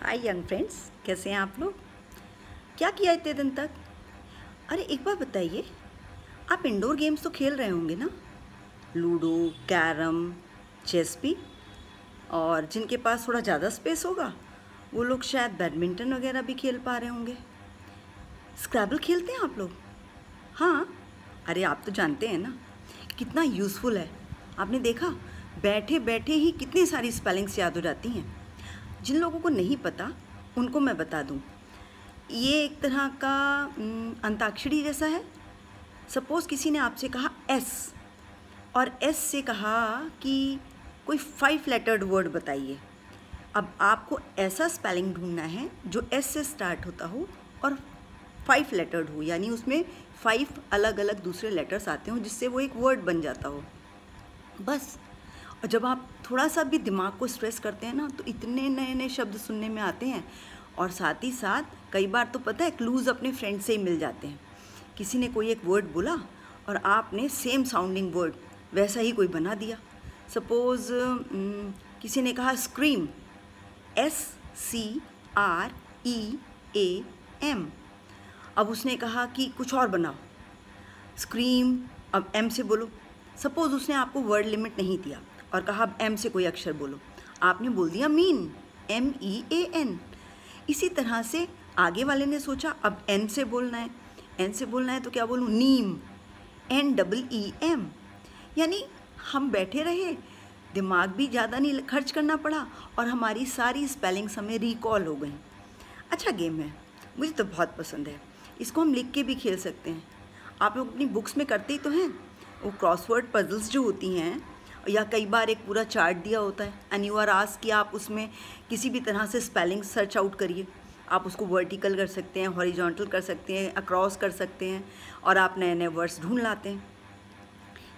हाय young friends, कैसे हैं आप लोग? क्या किया इतने दिन तक? अरे एक बार बताइए, आप इंडोर गेम्स तो खेल रहे होंगे ना? लूडो, कैरम, चेस भी। और जिनके पास थोड़ा ज़्यादा स्पेस होगा वो लोग शायद बैडमिंटन वगैरह भी खेल पा रहे होंगे। स्क्रैबल खेलते हैं आप लोग? हाँ। अरे आप तो जानते हैं ना कितना यूज़फुल है। आपने देखा, बैठे बैठे ही कितनी सारी स्पेलिंग्स याद हो जाती हैं। जिन लोगों को नहीं पता उनको मैं बता दूं, ये एक तरह का अंताक्षरी जैसा है। सपोज़ किसी ने आपसे कहा एस, और एस से कहा कि कोई 5 लेटर्ड वर्ड बताइए। अब आपको ऐसा स्पेलिंग ढूंढना है जो एस से स्टार्ट होता हो और 5 लेटर्ड हो, यानी उसमें 5 अलग अलग दूसरे लेटर्स आते हों जिससे वो एक वर्ड बन जाता हो, बस। और जब आप थोड़ा सा भी दिमाग को स्ट्रेस करते हैं ना, तो इतने नए नए शब्द सुनने में आते हैं। और साथ ही साथ कई बार तो पता है, क्लूज़ अपने फ्रेंड से ही मिल जाते हैं। किसी ने कोई एक वर्ड बोला और आपने सेम साउंडिंग वर्ड वैसा ही कोई बना दिया। सपोज़ किसी ने कहा स्क्रीम, SCREAM। अब उसने कहा कि कुछ और बनाओ, स्क्रीम, अब एम से बोलो। सपोज़ उसने आपको वर्ड लिमिट नहीं दिया और कहा अब एम से कोई अक्षर बोलो, आपने बोल दिया मीन, MEAN। इसी तरह से आगे वाले ने सोचा अब एन से बोलना है, एन से बोलना है तो क्या बोलूँ, नीम, NEEM। यानी हम बैठे रहे, दिमाग भी ज़्यादा नहीं खर्च करना पड़ा और हमारी सारी स्पेलिंग्स हमें रिकॉल हो गई। अच्छा गेम है, मुझे तो बहुत पसंद है। इसको हम लिख के भी खेल सकते हैं। आप लोग अपनी बुक्स में करते ही तो हैं। वो क्रॉसवर्ड पजल्स जो होती हैं, या कई बार एक पूरा चार्ट दिया होता है एंड यू आर आस्क्ड कि आप उसमें किसी भी तरह से स्पेलिंग सर्च आउट करिए। आप उसको वर्टिकल कर सकते हैं, हॉरिजॉन्टल कर सकते हैं, अक्रॉस कर सकते हैं, और आप नए नए वर्ड्स ढूंढ लाते हैं।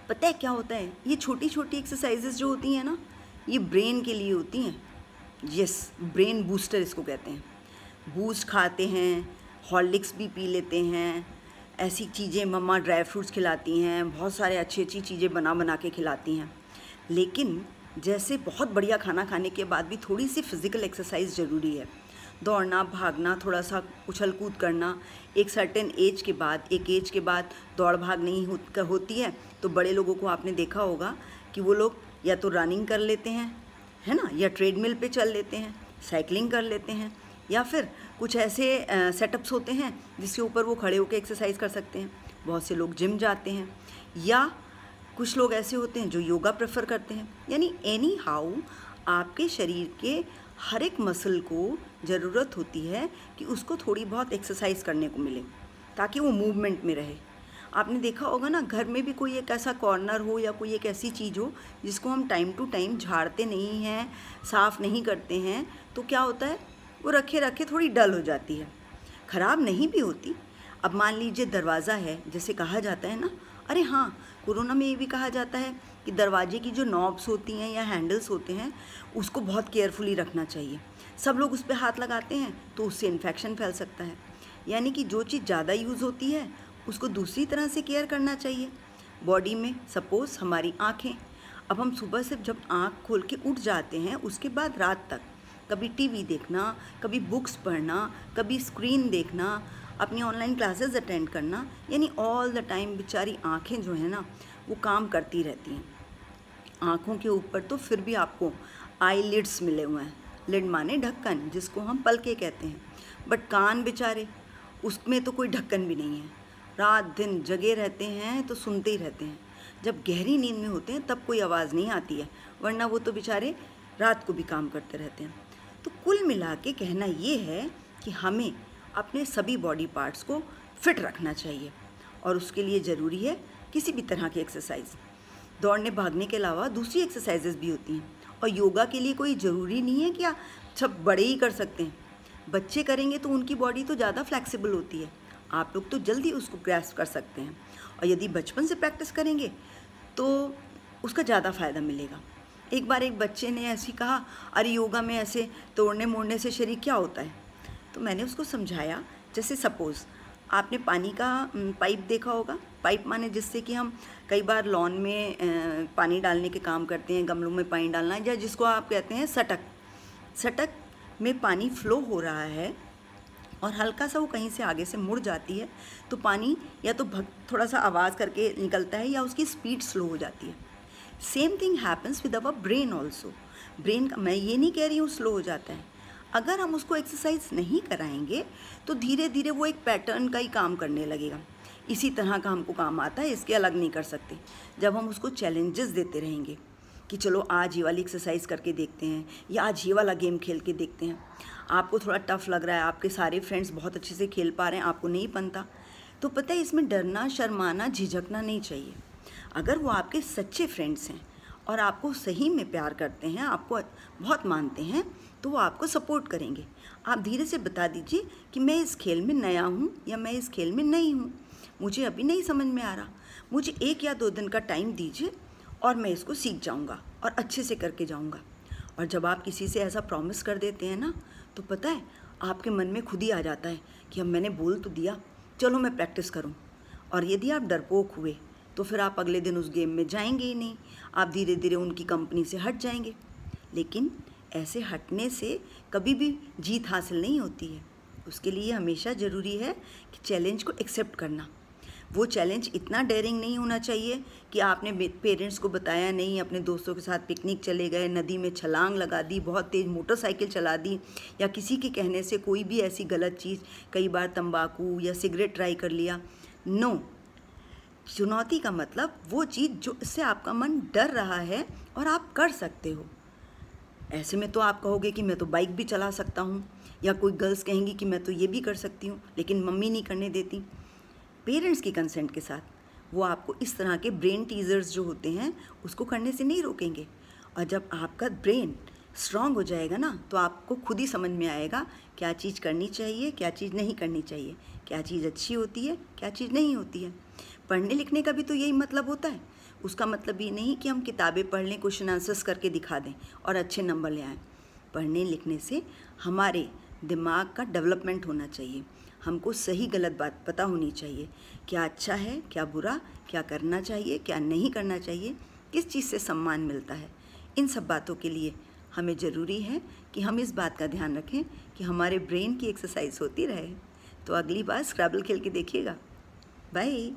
पता है क्या होता है, ये छोटी छोटी एक्सरसाइजेज जो होती हैं ना, ये ब्रेन के लिए होती हैं। यस, ब्रेन बूस्टर इसको कहते हैं। बूस्ट खाते हैं, हॉर्लिक्स भी पी लेते हैं, ऐसी चीज़ें मम्मा ड्राई फ्रूट्स खिलाती हैं, बहुत सारे अच्छी अच्छी चीज़ें बना बना के खिलाती हैं। लेकिन जैसे बहुत बढ़िया खाना खाने के बाद भी थोड़ी सी फिज़िकल एक्सरसाइज ज़रूरी है। दौड़ना, भागना, थोड़ा सा उछल कूद करना। एक सर्टेन एज के बाद, एक एज के बाद दौड़ भाग नहीं होती है, तो बड़े लोगों को आपने देखा होगा कि वो लोग या तो रनिंग कर लेते हैं, है ना, या ट्रेडमिल पे चल लेते हैं, साइकिलिंग कर लेते हैं, या फिर कुछ ऐसे सेटअप्स होते हैं जिसके ऊपर वो खड़े होकर एक्सरसाइज कर सकते हैं। बहुत से लोग जिम जाते हैं, या कुछ लोग ऐसे होते हैं जो योगा प्रेफर करते हैं। यानी एनी हाउ आपके शरीर के हर एक मसल को ज़रूरत होती है कि उसको थोड़ी बहुत एक्सरसाइज करने को मिले, ताकि वो मूवमेंट में रहे। आपने देखा होगा ना, घर में भी कोई एक ऐसा कॉर्नर हो या कोई एक ऐसी चीज़ हो जिसको हम टाइम टू टाइम झाड़ते नहीं हैं, साफ़ नहीं करते हैं, तो क्या होता है, वो रखे रखे थोड़ी डल हो जाती है, ख़राब नहीं भी होती। अब मान लीजिए दरवाज़ा है, जैसे कहा जाता है ना, अरे हाँ, कोरोना में ये भी कहा जाता है कि दरवाजे की जो नॉब्स होती हैं या हैंडल्स होते हैं उसको बहुत केयरफुली रखना चाहिए। सब लोग उस पर हाथ लगाते हैं तो उससे इन्फेक्शन फैल सकता है। यानी कि जो चीज़ ज़्यादा यूज़ होती है उसको दूसरी तरह से केयर करना चाहिए। बॉडी में सपोज़ हमारी आँखें, अब हम सुबह से जब आँख खोल के उठ जाते हैं उसके बाद रात तक कभी टीवी देखना, कभी बुक्स पढ़ना, कभी स्क्रीन देखना, अपनी ऑनलाइन क्लासेस अटेंड करना, यानी ऑल द टाइम बेचारी आँखें जो है ना वो काम करती रहती हैं। आँखों के ऊपर तो फिर भी आपको आई लिड्स मिले हुए हैं। लिड माने ढक्कन, जिसको हम पलके कहते हैं। बट कान बेचारे, उसमें तो कोई ढक्कन भी नहीं है। रात दिन जगे रहते हैं तो सुनते ही रहते हैं। जब गहरी नींद में होते हैं तब कोई आवाज़ नहीं आती है, वरना वो तो बेचारे रात को भी काम करते रहते हैं। तो कुल मिला के कहना ये है कि हमें अपने सभी बॉडी पार्ट्स को फिट रखना चाहिए, और उसके लिए ज़रूरी है किसी भी तरह की एक्सरसाइज। दौड़ने भागने के अलावा दूसरी एक्सरसाइजेज भी होती हैं, और योगा के लिए कोई ज़रूरी नहीं है कि आप सब बड़े ही कर सकते हैं। बच्चे करेंगे तो उनकी बॉडी तो ज़्यादा फ्लेक्सिबल होती है, आप लोग तो जल्दी उसको ग्रैस्प कर सकते हैं। और यदि बचपन से प्रैक्टिस करेंगे तो उसका ज़्यादा फ़ायदा मिलेगा। एक बार एक बच्चे ने ऐसे कहा, अरे योगा में ऐसे तोड़ने मोड़ने से शरीर क्या होता है? तो मैंने उसको समझाया, जैसे सपोज़ आपने पानी का पाइप देखा होगा। पाइप माने जिससे कि हम कई बार लॉन में पानी डालने के काम करते हैं, गमलों में पानी डालना, या जिसको आप कहते हैं सटक। सटक में पानी फ्लो हो रहा है और हल्का सा वो कहीं से आगे से मुड़ जाती है, तो पानी या तो थोड़ा सा आवाज़ करके निकलता है या उसकी स्पीड स्लो हो जाती है। Same thing happens with our brain also. Brain का, मैं ये नहीं कह रही हूँ स्लो हो जाता है, अगर हम उसको एक्सरसाइज नहीं कराएंगे तो धीरे धीरे वो एक पैटर्न का ही काम करने लगेगा। इसी तरह का हमको काम आता है, इसके अलग नहीं कर सकते। जब हम उसको चैलेंजेस देते रहेंगे कि चलो आज ये वाली एक्सरसाइज करके देखते हैं या आज ये वाला गेम खेल के देखते हैं, आपको थोड़ा टफ लग रहा है, आपके सारे फ्रेंड्स बहुत अच्छे से खेल पा रहे हैं, आपको नहीं बनता, तो पता है इसमें डरना, शर्माना, झिझकना नहीं चाहिए। अगर वो आपके सच्चे फ्रेंड्स हैं और आपको सही में प्यार करते हैं, आपको बहुत मानते हैं, तो वो आपको सपोर्ट करेंगे। आप धीरे से बता दीजिए कि मैं इस खेल में नया हूँ या मैं इस खेल में नई हूँ, मुझे अभी नहीं समझ में आ रहा, मुझे 1 या 2 दिन का टाइम दीजिए और मैं इसको सीख जाऊँगा और अच्छे से करके जाऊँगा। और जब आप किसी से ऐसा प्रॉमिस कर देते हैं ना, तो पता है आपके मन में खुद ही आ जाता है कि अब मैंने बोल तो दिया, चलो मैं प्रैक्टिस करूँ। और यदि आप डरपोक हुए तो फिर आप अगले दिन उस गेम में जाएंगे ही नहीं, आप धीरे धीरे उनकी कंपनी से हट जाएंगे। लेकिन ऐसे हटने से कभी भी जीत हासिल नहीं होती है। उसके लिए हमेशा ज़रूरी है कि चैलेंज को एक्सेप्ट करना। वो चैलेंज इतना डेयरिंग नहीं होना चाहिए कि आपने पेरेंट्स को बताया नहीं, अपने दोस्तों के साथ पिकनिक चले गए, नदी में छलांग लगा दी, बहुत तेज़ मोटरसाइकिल चला दी, या किसी के कहने से कोई भी ऐसी गलत चीज़, कई बार तंबाकू या सिगरेट ट्राई कर लिया। नो, चुनौती का मतलब वो चीज़ जो इससे आपका मन डर रहा है और आप कर सकते हो। ऐसे में तो आप कहोगे कि मैं तो बाइक भी चला सकता हूँ, या कोई गर्ल्स कहेंगी कि मैं तो ये भी कर सकती हूँ, लेकिन मम्मी नहीं करने देती। पेरेंट्स की कंसेंट के साथ वो आपको इस तरह के ब्रेन टीजर्स जो होते हैं उसको करने से नहीं रोकेंगे। और जब आपका ब्रेन स्ट्रांग हो जाएगा ना, तो आपको खुद ही समझ में आएगा क्या चीज़ करनी चाहिए, क्या चीज़ नहीं करनी चाहिए, क्या चीज़ अच्छी होती है, क्या चीज़ नहीं होती है। पढ़ने लिखने का भी तो यही मतलब होता है। उसका मतलब ये नहीं कि हम किताबें पढ़ लें, क्वेश्चन आंसर्स करके दिखा दें और अच्छे नंबर ले आएँ। पढ़ने लिखने से हमारे दिमाग का डेवलपमेंट होना चाहिए, हमको सही गलत बात पता होनी चाहिए, क्या अच्छा है, क्या बुरा, क्या करना चाहिए, क्या नहीं करना चाहिए, किस चीज़ से सम्मान मिलता है। इन सब बातों के लिए हमें ज़रूरी है कि हम इस बात का ध्यान रखें कि हमारे ब्रेन की एक्सरसाइज होती रहे। तो अगली बार स्क्रैबल खेल के देखिएगा। बाय।